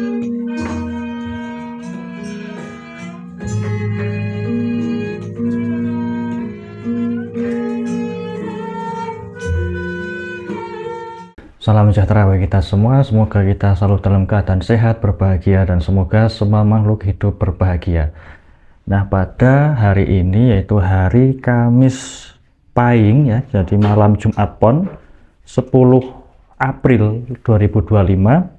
Salam sejahtera bagi kita semua, semoga kita selalu dalam keadaan sehat, berbahagia, dan semoga semua makhluk hidup berbahagia. Nah, pada hari ini yaitu hari Kamis Pahing ya, jadi malam Jumat Pon 10 April 2025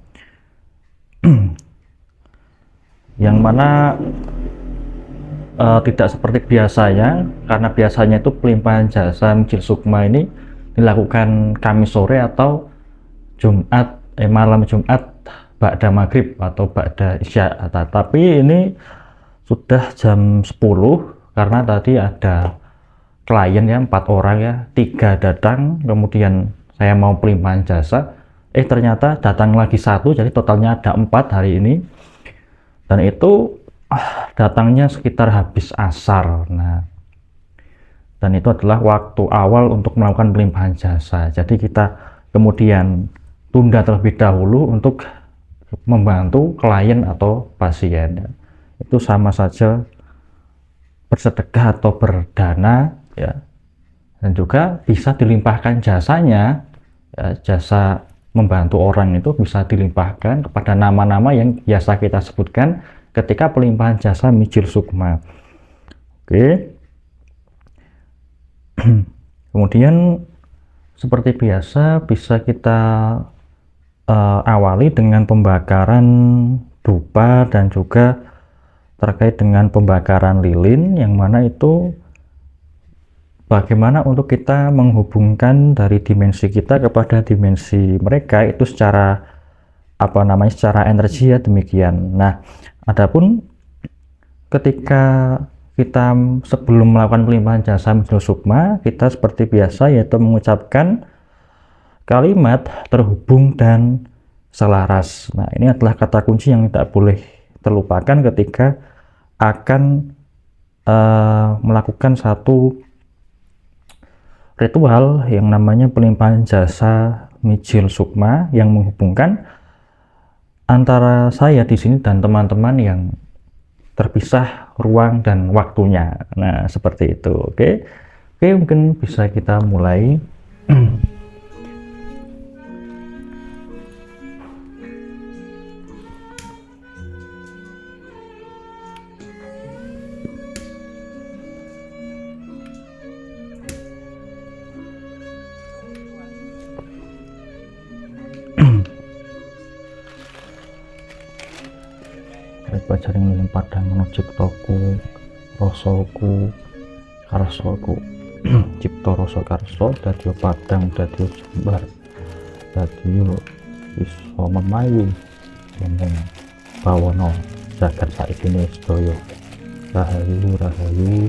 yang mana tidak seperti biasanya, karena biasanya itu pelimpahan jasa Mijil Sukma ini dilakukan Kamis sore atau malam Jumat ba'da maghrib atau ba'da isya, tapi ini sudah jam 10 karena tadi ada klien ya, 4 orang ya, 3 datang, kemudian saya mau pelimpahan jasa, ternyata datang lagi 1, jadi totalnya ada 4 hari ini, dan itu datangnya sekitar habis asar. Nah, dan itu adalah waktu awal untuk melakukan pelimpahan jasa, jadi kita kemudian tunda terlebih dahulu untuk membantu klien atau pasien. Itu sama saja bersedekah atau berdana ya, dan juga bisa dilimpahkan jasanya ya, jasa membantu orang itu bisa dilimpahkan kepada nama-nama yang biasa kita sebutkan ketika pelimpahan jasa Mijil Sukma. Oke. Kemudian seperti biasa bisa kita awali dengan pembakaran dupa dan juga terkait dengan pembakaran lilin, yang mana itu bagaimana untuk kita menghubungkan dari dimensi kita kepada dimensi mereka itu secara secara energi ya, demikian. Nah, adapun ketika kita sebelum melakukan pelimpahan jasa Mijil Sukma, kita seperti biasa yaitu mengucapkan kalimat terhubung dan selaras. Nah, ini adalah kata kunci yang tidak boleh terlupakan ketika akan melakukan satu ritual yang namanya pelimpahan jasa Mijil Sukma yang menghubungkan antara saya di sini dan teman-teman yang terpisah ruang dan waktunya. Nah, seperti itu. Oke, mungkin bisa kita mulai. Jaring lilin padang ciptoku rasaku karsoku cipta rasa karso dadya padang dadya jembar dadya iso memayu dening bawana jagat saikine sedaya rahayu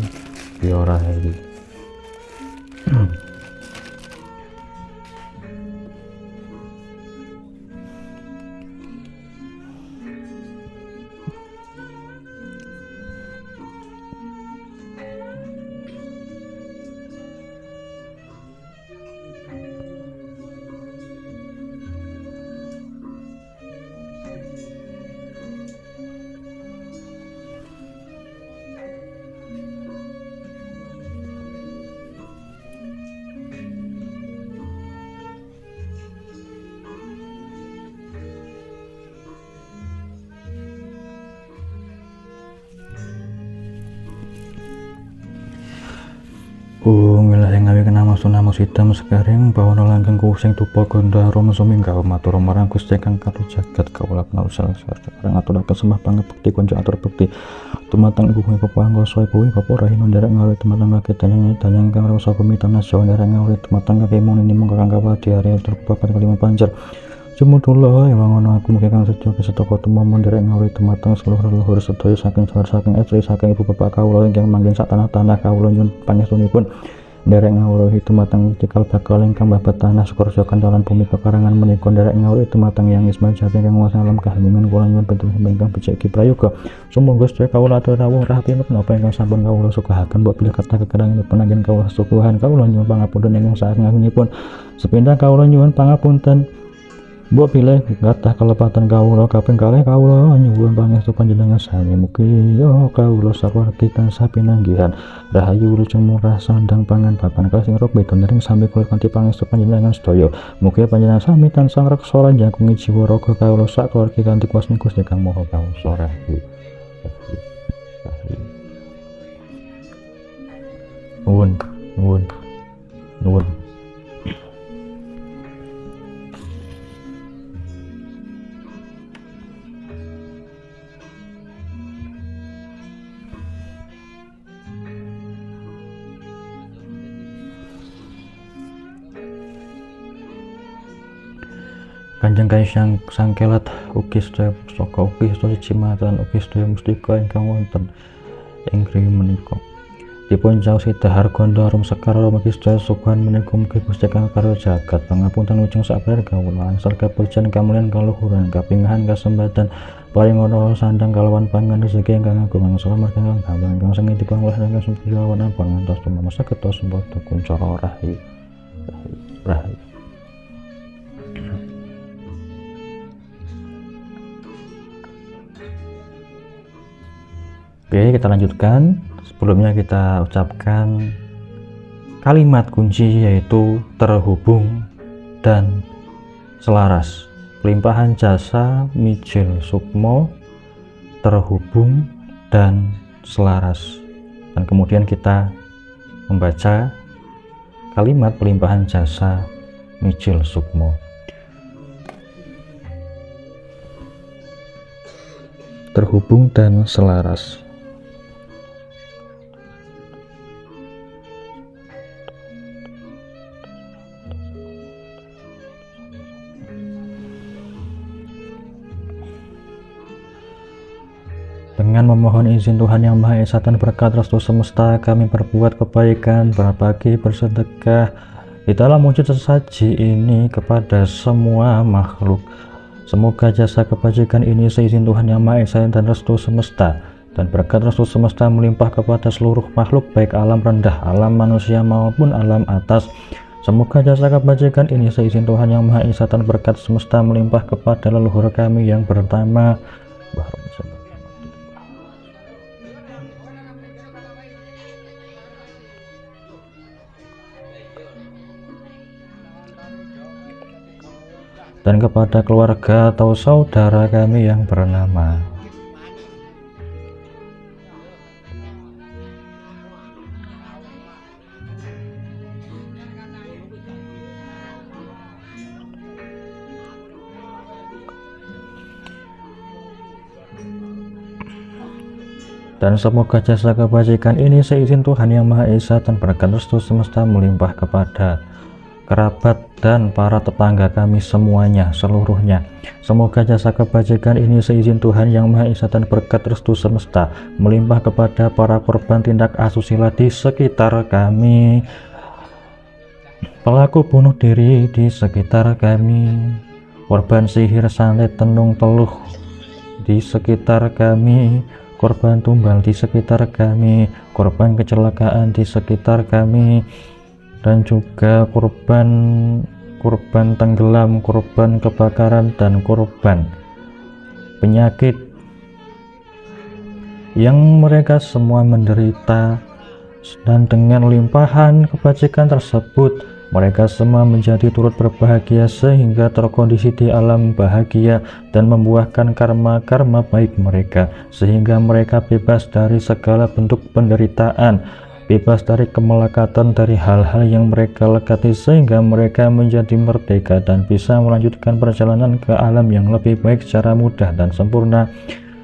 ya rahayu. Ngilah yang ngawi kena masuna musidam sekarang bawana langgeng kusing dupa gondaro mesuminggawa matur marang Gusti kang karo jagat kawula kenal sekarang aturaken sembah pangabekti konco atur bekti tumateng ibu pepanggoso ibu bapak rahino nderek ngawi tumateng kake danyang kang rasa bumi tanah jawa nderek ngawi tumateng kake muni mung kang kawati hari atur bapak kelima panjer Jumudullah yang ngono aku mugi kang sedaya setaka tumamon nderek ngawi tumateng seluruh leluhur sedaya saking estri saking ibu bapak kawula ingkang manggen sak tanah-tanah kawula nyuwun pangestunipun nderek ngawruhi tumateng cikal bakal ingkang babat tanah sukurja kandalan bumi pekarangan menika nderek ngawruhi tumateng yang isma jati kang nguwasa alam kahaningan kula nyuwun pinten ingkang becik prayoga sumangga sedaya kawula atur rawuh rahatinipun menapa ingkang sampun kawula sukahaken mbok bilih kata kekeranganipun anggen kawula sukuhan kawula nyuwun pangapunten ingkang saking agungipun sepindhah kawula nyuwun pangapunten Mbok pilih kathah kelepatan kawula kaping kalih kawula nyuwun pangestu panjenengan sami mugi kawula sawargi tansah pinanggihan rahayu wilujeng murah sandang pangan papan kasing rob bedonering sami kula kanthi pangestu panjenengan sedaya mugi panjenengan sami tansah reksa lan jangkungi jiwa raga kawula sak keluarga kanthi kuasa Gusti Kang Maha Kawasa rahayu. Nuwun. Kanjeng Kaisang Sangkelat ugi sedaya pusaka ugi sedaya cimatan ugi sedaya mustika ingkang wonten ing griya menika dipun caosi dahar gandha arum sekar mugi sedaya sukuhan menika mugi Gusti Kang karo jagat pangapunten ujung sabar kawula angsal kapujian kamulyan kaluhuran kapingahan kasembatan paringana sandang kalawan pangan rezeki ingkang agung angsal margi ingkang gampang ingkang sengit dipun welas ingkang sumpiyawan pangantos tumama saged sembada kuncara rahayu. Oke, kita lanjutkan. Sebelumnya kita ucapkan kalimat kunci yaitu terhubung dan selaras. Pelimpahan jasa Mijil Sukmo, terhubung dan selaras. Dan kemudian kita membaca kalimat pelimpahan jasa Mijil Sukmo. Terhubung dan selaras. Dengan memohon izin Tuhan Yang Maha Esa dan berkat restu semesta, kami berbuat kebaikan, berbagi, bersedekah di dalam wujud sesaji ini kepada semua makhluk. Semoga jasa kebajikan ini seizin Tuhan Yang Maha Esa dan restu semesta dan berkat restu semesta melimpah kepada seluruh makhluk baik alam rendah, alam manusia maupun alam atas. Semoga jasa kebajikan ini seizin Tuhan Yang Maha Esa dan berkat semesta melimpah kepada leluhur kami yang pertama dan kepada keluarga atau saudara kami yang bernama dan semoga jasa kebajikan ini seizin Tuhan Yang Maha Esa dan berkat restu semesta melimpah kepada kerabat dan para tetangga kami semuanya seluruhnya. Semoga jasa kebajikan ini seizin Tuhan Yang Maha Esa dan berkat restu semesta melimpah kepada para korban tindak asusila di sekitar kami, pelaku bunuh diri di sekitar kami, korban sihir santet tenung teluh di sekitar kami, korban tumbal di sekitar kami, korban kecelakaan di sekitar kami, dan juga korban tenggelam, korban kebakaran, dan korban penyakit yang mereka semua menderita. Dan dengan limpahan kebajikan tersebut mereka semua menjadi turut berbahagia sehingga terkondisi di alam bahagia dan membuahkan karma-karma baik mereka sehingga mereka bebas dari segala bentuk penderitaan, bebas dari kemelekatan dari hal-hal yang mereka lekati sehingga mereka menjadi merdeka dan bisa melanjutkan perjalanan ke alam yang lebih baik secara mudah dan sempurna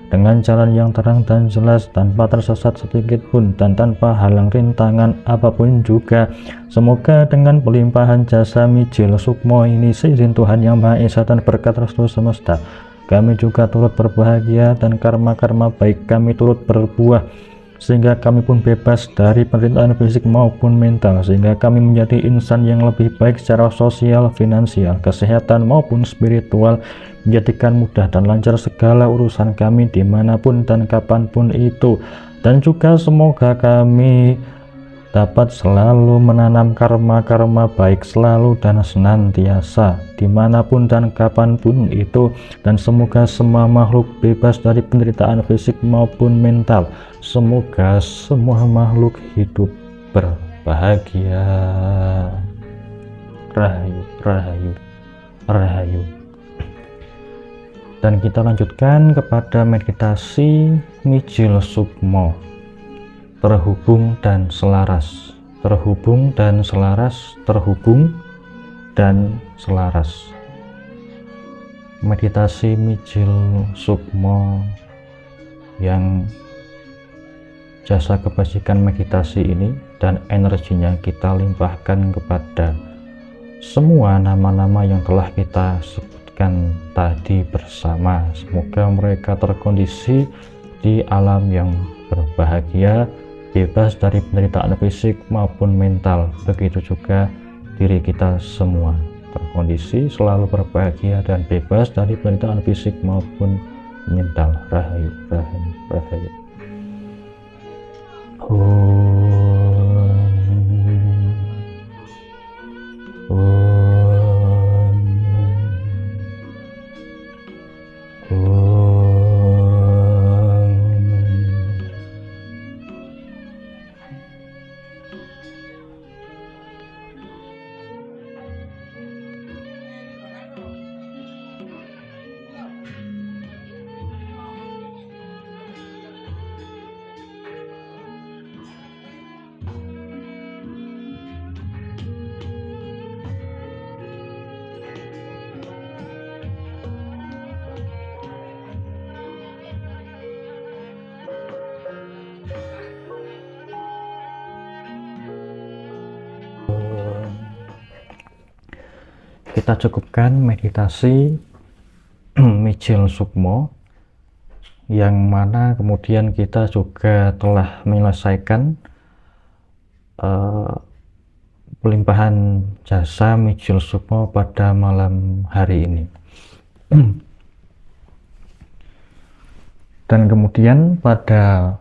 dengan jalan yang terang dan jelas tanpa tersesat sedikit pun dan tanpa halang rintangan apapun juga. Semoga dengan pelimpahan jasa Mijil Sukmo ini seizin Tuhan Yang Maha Esa dan berkat restu semesta kami juga turut berbahagia dan karma-karma baik kami turut berbuah sehingga kami pun bebas dari penderitaan fisik maupun mental sehingga kami menjadi insan yang lebih baik secara sosial, finansial, kesehatan maupun spiritual, menjadikan mudah dan lancar segala urusan kami dimanapun dan kapanpun itu. Dan juga semoga kami dapat selalu menanam karma-karma baik selalu dan senantiasa dimanapun dan kapanpun itu, dan semoga semua makhluk bebas dari penderitaan fisik maupun mental. Semoga semua makhluk hidup berbahagia. Rahayu, rahayu, rahayu. Dan kita lanjutkan kepada meditasi Mijil Sukmo. Terhubung dan selaras, terhubung dan selaras, terhubung dan selaras. Meditasi Mijil Sukmo yang jasa kebajikan meditasi ini dan energinya kita limpahkan kepada semua nama-nama yang telah kita sebutkan tadi bersama. Semoga mereka terkondisi di alam yang berbahagia, bebas dari penderitaan fisik maupun mental. Begitu juga diri kita semua terkondisi selalu berbahagia dan bebas dari penderitaan fisik maupun mental. Rahayu, rahayu, rahayu. Kita cukupkan meditasi Mijil Sukmo, yang mana kemudian kita juga telah menyelesaikan pelimpahan jasa Mijil Sukmo pada malam hari ini. Dan kemudian pada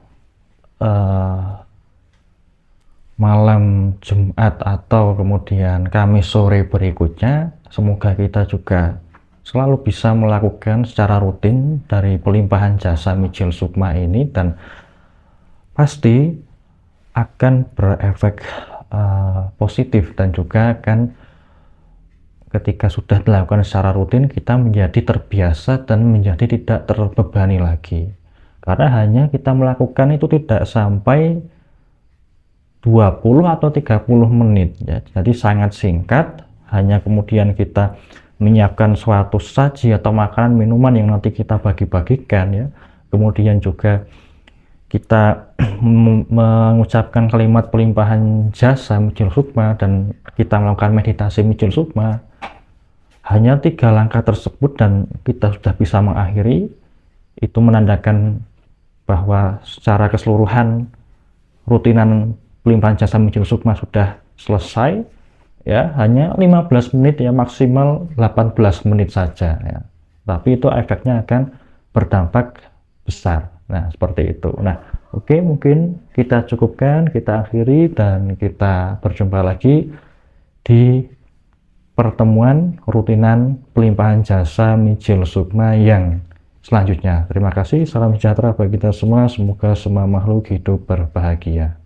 malam Jumat atau kemudian Kamis sore berikutnya, semoga kita juga selalu bisa melakukan secara rutin dari pelimpahan jasa Mijil Sukmo ini, dan pasti akan berefek positif, dan juga akan ketika sudah dilakukan secara rutin kita menjadi terbiasa dan menjadi tidak terbebani lagi, karena hanya kita melakukan itu tidak sampai 20 atau 30 menit ya. Jadi sangat singkat, hanya kemudian kita menyiapkan suatu saji atau makanan minuman yang nanti kita bagi-bagikan ya. Kemudian juga kita mengucapkan kalimat pelimpahan jasa Mijil Sukmo dan kita melakukan meditasi Mijil Sukmo. Hanya 3 langkah tersebut dan kita sudah bisa mengakhiri. Itu menandakan bahwa secara keseluruhan rutinan pelimpahan jasa Mijil Sukmo sudah selesai ya. Hanya 15 menit ya, maksimal 18 menit saja ya, tapi itu efeknya akan berdampak besar. Nah seperti itu. Nah oke, mungkin kita cukupkan, kita akhiri, dan kita berjumpa lagi di pertemuan rutinan pelimpahan jasa Mijil Sukmo yang selanjutnya. Terima kasih, salam sejahtera bagi kita semua, semoga semua makhluk hidup berbahagia.